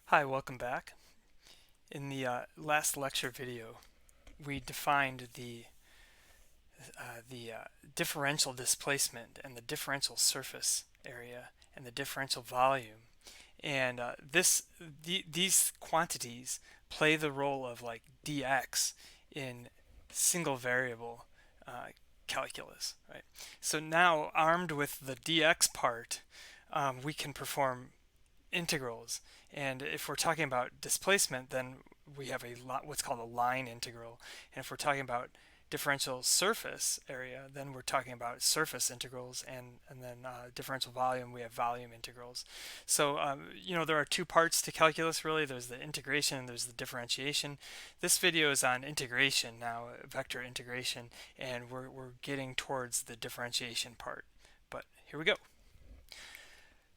Hi, welcome back. In the last lecture video, we defined the differential displacement and the differential surface area and the differential volume. And these quantities play the role of like dx in single variable calculus, right? So now, armed with the dx part, we can perform integrals. And if we're talking about displacement, then we have what's called a line integral. And if we're talking about differential surface area, then we're talking about surface integrals, and then differential volume, we have volume integrals. So, there are two parts to calculus, really. There's the integration and there's the differentiation. This video is on integration now, vector integration, and we're getting towards the differentiation part. But here we go.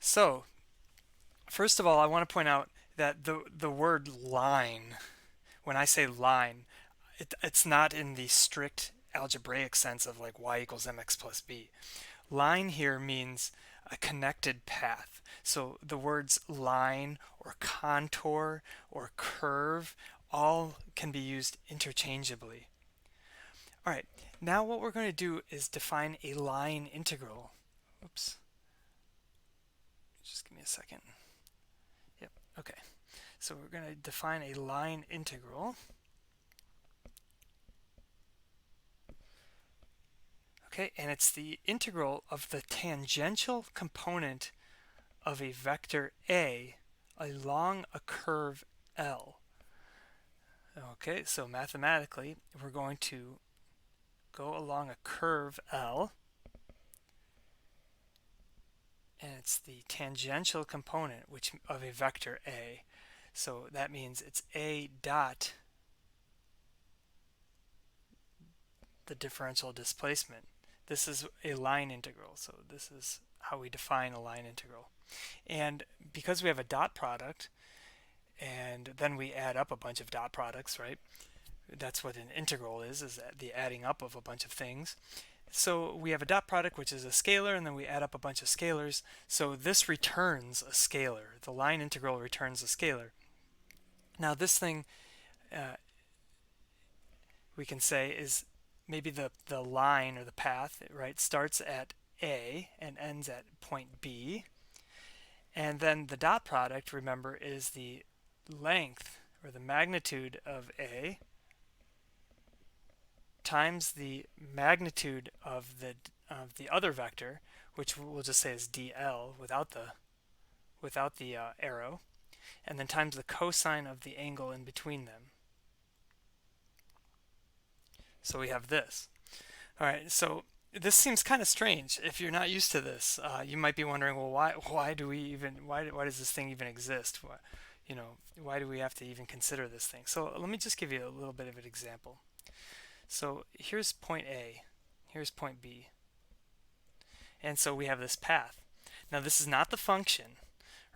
So, first of all, I want to point out that the word line, when I say line, it's not in the strict algebraic sense of like y equals mx plus b. Line here means a connected path. So the words line or contour or curve all can be used interchangeably. All right, now what we're going to do is define a line integral. Oops. Just give me a second. Yep, okay. So we're going to define a line integral. Okay, and it's the integral of the tangential component of a vector A along a curve L. Okay, so mathematically, we're going to go along a curve L, and it's the tangential component of a vector A. So that means it's A dot the differential displacement. This is a line integral, so this is how we define a line integral. And because we have a dot product, and then we add up a bunch of dot products, right? That's what an integral is the adding up of a bunch of things. So we have a dot product, which is a scalar, and then we add up a bunch of scalars. So this returns a scalar. The line integral returns a scalar. Now this thing, we can say, is maybe the line or the path, right, starts at A and ends at point B. And then the dot product, remember, is the length or the magnitude of A times the magnitude of the other vector, which we'll just say is dl without the arrow, and then times the cosine of the angle in between them. So we have this. All right, so this seems kind of strange. If you're not used to this, you might be wondering, well, why does this thing even exist? Why do we have to even consider this thing? So let me just give you a little bit of an example. So here's point A, here's point B, and so we have this path. Now this is not the function,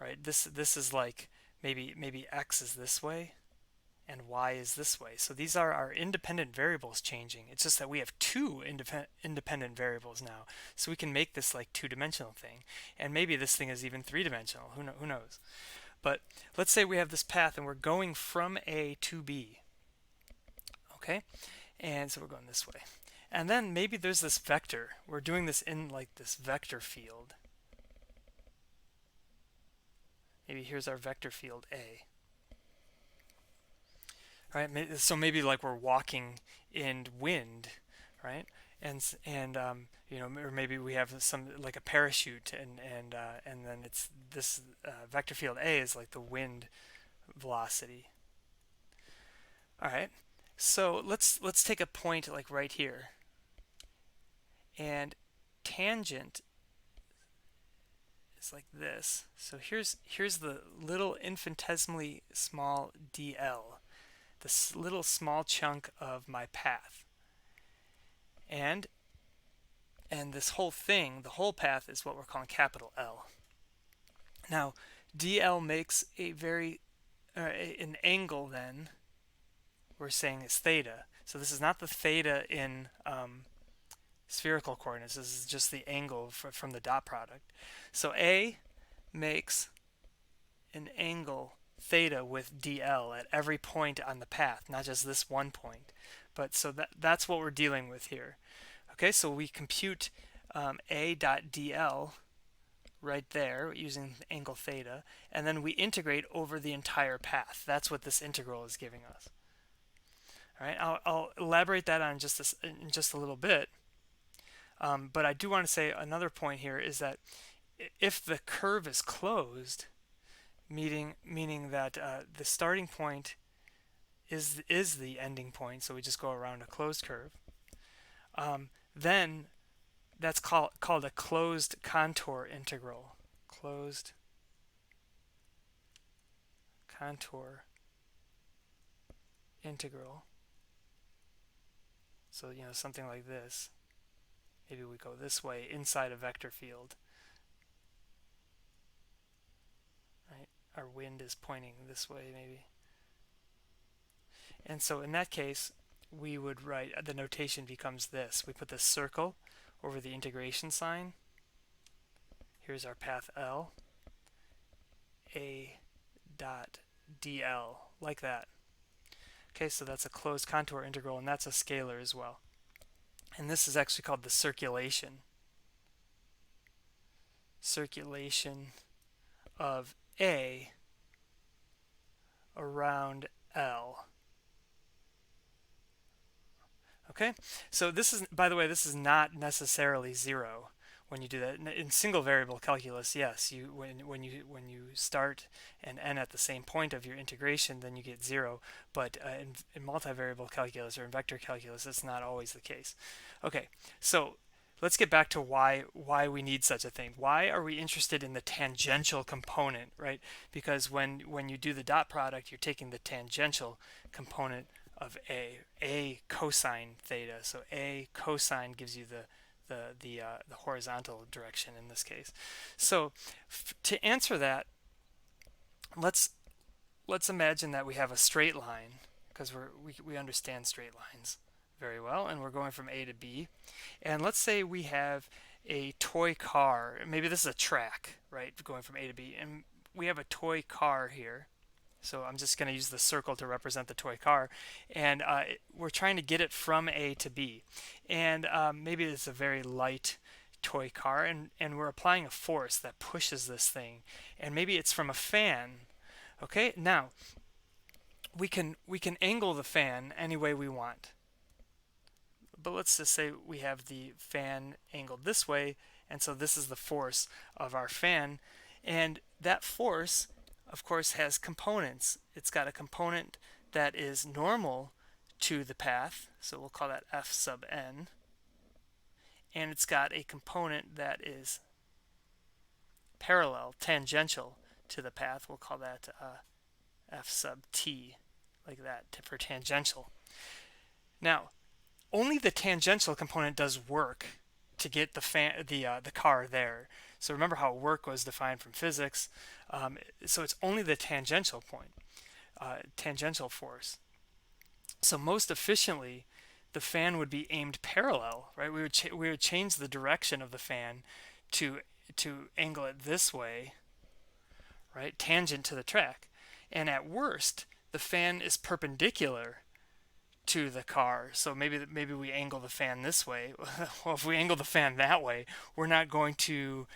right? This is like maybe x is this way and y is this way. So these are our independent variables changing. It's just that we have two independent variables now. So we can make this like two-dimensional thing. And maybe this thing is even three-dimensional. Who knows? But let's say we have this path and we're going from A to B. Okay? And so we're going this way. And then maybe there's this vector. We're doing this in like this vector field. Maybe here's our vector field A. Right? So maybe like we're walking in wind, right? Or maybe we have some like a parachute, and then it's this vector field A is like the wind velocity. All right. So let's take a point like right here, and tangent is like this. So here's the little infinitesimally small dl, this little small chunk of my path, and this whole thing, the whole path, is what we're calling capital L. Now dl makes an angle then. We're saying is theta. So this is not the theta in spherical coordinates. This is just the angle from the dot product. So A makes an angle theta with dl at every point on the path, not just this one point. But so that's what we're dealing with here. Okay, so we compute a dot dl right there using angle theta, and then we integrate over the entire path. That's what this integral is giving us. All right, I'll elaborate that on in just a little bit. But I do want to say another point here is that if the curve is closed, meaning that the starting point is the ending point, so we just go around a closed curve, then that's called a closed contour integral. Closed contour integral. So, something like this. Maybe we go this way inside a vector field. Right? Our wind is pointing this way, maybe. And so in that case, we would write, the notation becomes this. We put this circle over the integration sign. Here's our path L. A dot dl, like that. Okay, so that's a closed contour integral, and that's a scalar as well. And this is actually called the circulation. Circulation of A around L. Okay, so this is, by the way, this is not necessarily zero when you do that. In single variable calculus, yes, when you start and end at the same point of your integration, then you get zero. But in multivariable calculus or in vector calculus, that's not always the case. Okay, so let's get back to why we need such a thing. Why are we interested in the tangential component, right? Because when you do the dot product, you're taking the tangential component of a cosine theta. So a cosine gives you the horizontal direction in this case. So to answer that, let's imagine that we have a straight line, because we understand straight lines very well, and we're going from A to B. And let's say we have a toy car. Maybe this is a track, right, going from A to B, and we have a toy car here. So I'm just going to use the circle to represent the toy car, and we're trying to get it from A to B. And maybe it's a very light toy car, and we're applying a force that pushes this thing, and maybe it's from a fan. Okay, now we can angle the fan any way we want. But let's just say we have the fan angled this way, and so this is the force of our fan, and that force, of course, has components. It's got a component that is normal to the path, so we'll call that F sub n, and it's got a component that is parallel, tangential to the path. We'll call that F sub t, like that, for tangential. Now, only the tangential component does work to get the car there. So remember how work was defined from physics. So it's only the tangential point, tangential force. So most efficiently, the fan would be aimed parallel, right? We would change the direction of the fan to angle it this way, right, tangent to the track. And at worst, the fan is perpendicular to the car. So maybe we angle the fan this way. Well, if we angle the fan that way, we're not going to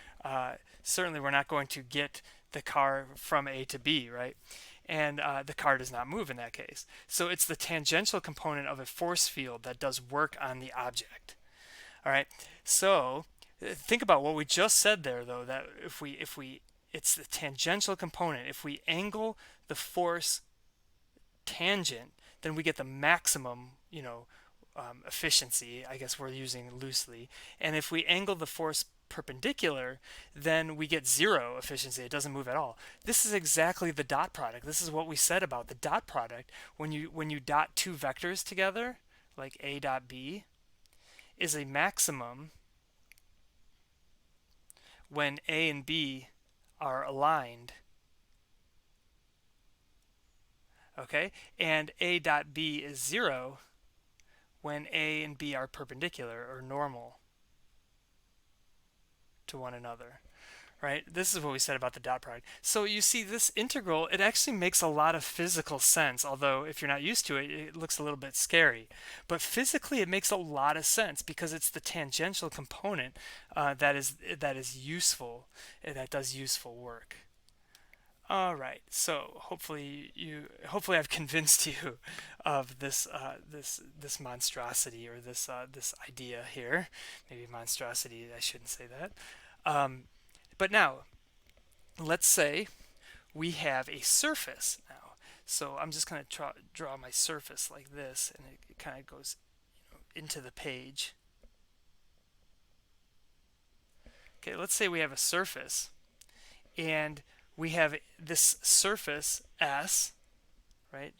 certainly we're not going to get the car from A to B, right? And the car does not move in that case. So it's the tangential component of a force field that does work on the object. All right. So think about what we just said there, though. That if we it's the tangential component. If we angle the force tangent, then we get the maximum, efficiency, I guess we're using loosely. And if we angle the force perpendicular, then we get zero efficiency. It doesn't move at all. This is exactly the dot product. This is what we said about the dot product. When you dot two vectors together, like A dot B, is a maximum when A and B are aligned. Okay, and A dot B is zero when A and B are perpendicular or normal to one another, right? This is what we said about the dot product. So you see this integral, it actually makes a lot of physical sense, although if you're not used to it, it looks a little bit scary. But physically, it makes a lot of sense because it's the tangential component that is useful, that does useful work. All right, so hopefully I've convinced you of this monstrosity, or this idea here. Maybe monstrosity, I shouldn't say that. Um, but now, let's say we have a surface now. So I'm just going to draw my surface like this, and it kind of goes into the page. Okay, let's say we have a surface, and we have this surface S, right?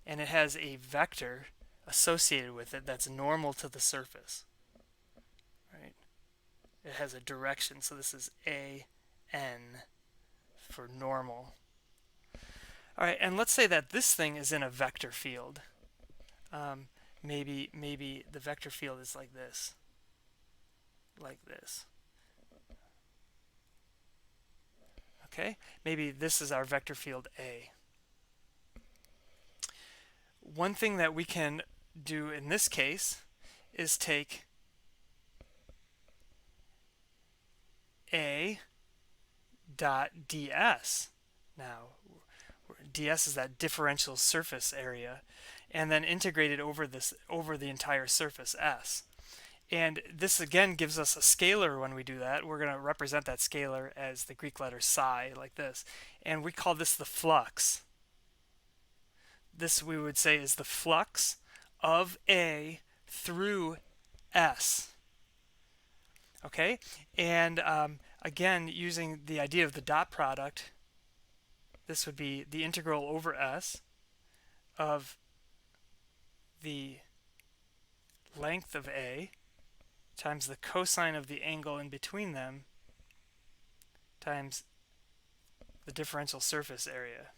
And it has a vector associated with it that's normal to the surface, right? It has a direction, so this is AN for normal. All right, and let's say that this thing is in a vector field. Maybe the vector field is like this, like this. Okay, maybe this is our vector field A. One thing that we can do in this case is take A dot ds. Now, ds is that differential surface area, and then integrate it over the entire surface S. And this again gives us a scalar. When we do that, we're going to represent that scalar as the Greek letter psi, like this. And we call this the flux. This, we would say, is the flux of A through S. Okay? And again, using the idea of the dot product, this would be the integral over S of the length of A times the cosine of the angle in between them times the differential surface area.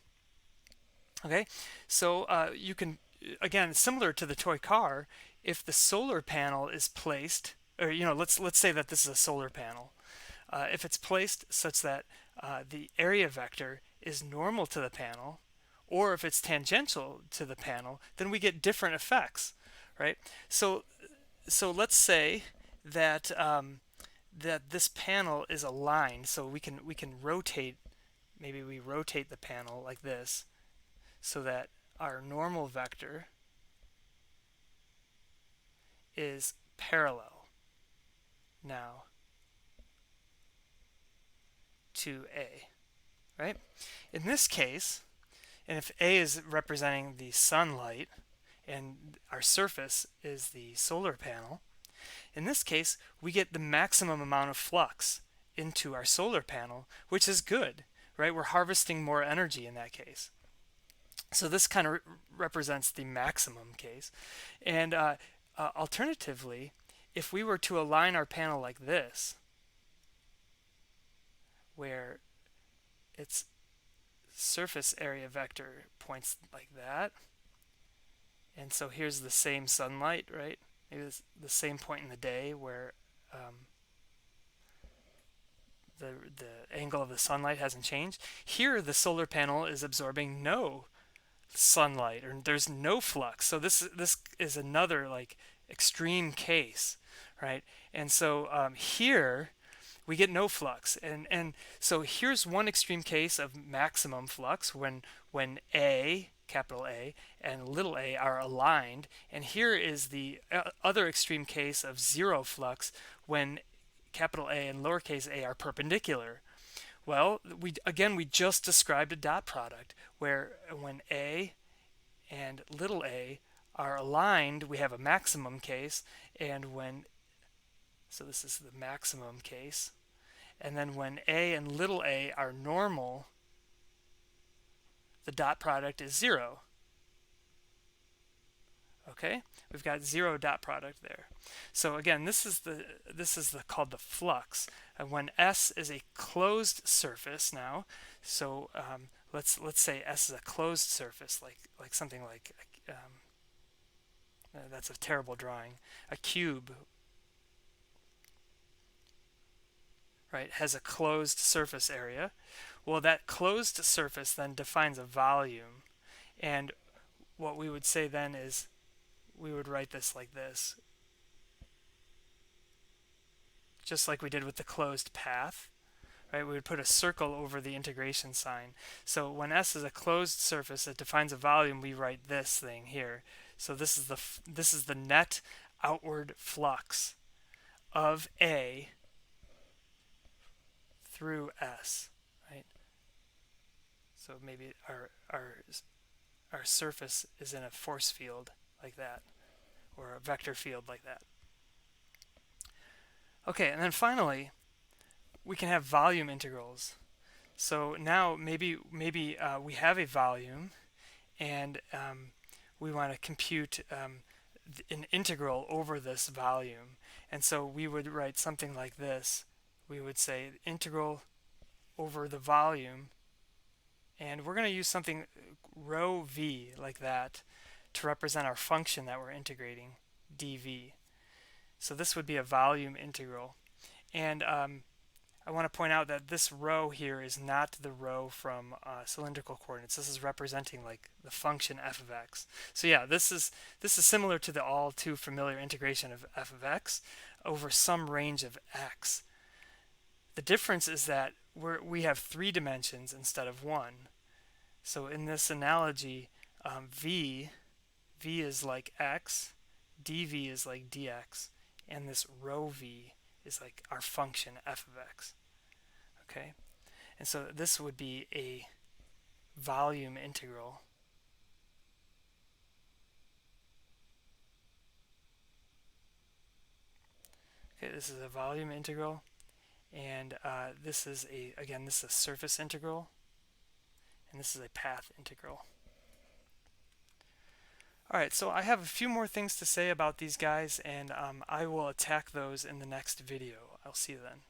Okay, so you can, again, similar to the toy car, if the solar panel is placed, or let's say that this is a solar panel. If it's placed such that the area vector is normal to the panel, or if it's tangential to the panel, then we get different effects, right? So let's say that that this panel is aligned, so we can rotate. Maybe we rotate the panel like this, so that our normal vector is parallel now to A, right? In this case, and if A is representing the sunlight and our surface is the solar panel, in this case, we get the maximum amount of flux into our solar panel, which is good, right? We're harvesting more energy in that case. So this kind of represents the maximum case. And alternatively, if we were to align our panel like this, where its surface area vector points like that, and so here's the same sunlight, right? Maybe it's the same point in the day where the angle of the sunlight hasn't changed. Here, the solar panel is absorbing no sunlight, or there's no flux. So this is another like extreme case, right? And so here we get no flux, and so here's one extreme case of maximum flux when A, capital A, and little a are aligned, and here is the other extreme case of zero flux when capital A and lowercase a are perpendicular. Well, we just described a dot product where when A and little a are aligned, we have a maximum case, and so this is the maximum case, and then when A and little a are normal, the dot product is zero. Okay, we've got zero dot product there. So again, this is called the flux. And when S is a closed surface now, so let's say S is a closed surface, like something like that's a terrible drawing, a cube, right, has a closed surface area. Well, that closed surface then defines a volume, and what we would say then is we would write this like this, just like we did with the closed path. Right, we would put a circle over the integration sign. So when S is a closed surface that defines a volume, we write this thing here. So this is the net outward flux of A through S, right? So maybe our surface is in a force field like that, or a vector field like that. Okay, and then finally, we can have volume integrals. So now maybe we have a volume, and we want to compute an integral over this volume. And so we would write something like this. We would say integral over the volume, and we're going to use something rho v like that to represent our function that we're integrating, dv. So this would be a volume integral. And I want to point out that this rho here is not the rho from cylindrical coordinates. This is representing like the function f of x. So yeah, this is similar to the all too familiar integration of f of x over some range of x. The difference is that we have 3 dimensions instead of 1. So in this analogy, v is like x, dv is like dx, and this rho v is like our function f of x. Okay, and so this would be a volume integral. Okay, this is a volume integral, and this is this is a surface integral, and this is a path integral. Alright, so I have a few more things to say about these guys, and I will attack those in the next video. I'll see you then.